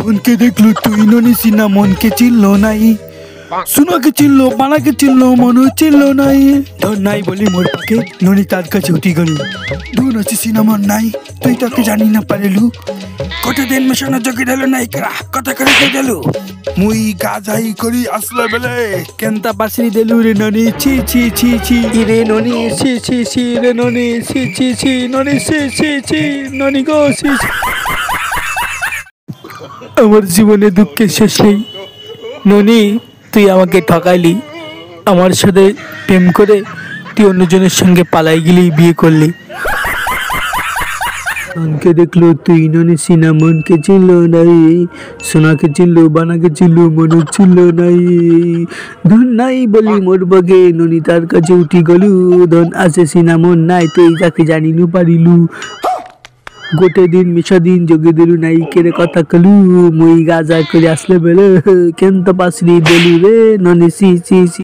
ধনকে দেখলো তুই ননি সিনা মনকে চিনলো নাই, সুনাকে চিনলো বানাকে চিনলো মনু চিনলো নাই। ধন নাই বলি মোর পাকে ননি তার কাছে উঠি গেল। ধন আছে সিনা মন নাই তুই তাকে জানি না পারিলু, কটা দিন মেশানো জগে দিল নাই করা কথা করে দিলু। মুই গাজাই করি আসলে বেলে কেনতা পাশরি দিলু রে ননি ছি ছি ছি ছি রে ননি ছি ছি ছি রে ননি ছি ছি ছি ননি ছি ছি ছি ননি গো ছি। আমার জীবনে দুঃখের শেষ নেই। ননি তুই আমাকে ঠকাইলি, আমার সাথে প্রেম করে তুই অন্যজনের সঙ্গে পালাই গেলি, বিয়ে করলি। ধনকে দেখলো তুই ননি সিনা মনকে চিনলো নাই, সোনাকে চিনলো বানাকে চিনলো মনে চিনলো নাই। ধন নাই বলি মোর বগে ননি তার কাছে উঠি গলু, ধন আছে সিনা মন নাই তুই তাকে জানিনু পারিলু, গোটে দিন মিশা দিন যোগে দিলু নাই কেড়ে কথা কলু। মুই গাজা করে আসলে বেলে কেন তো পাশরি দিলু রে ননি সি সি সি।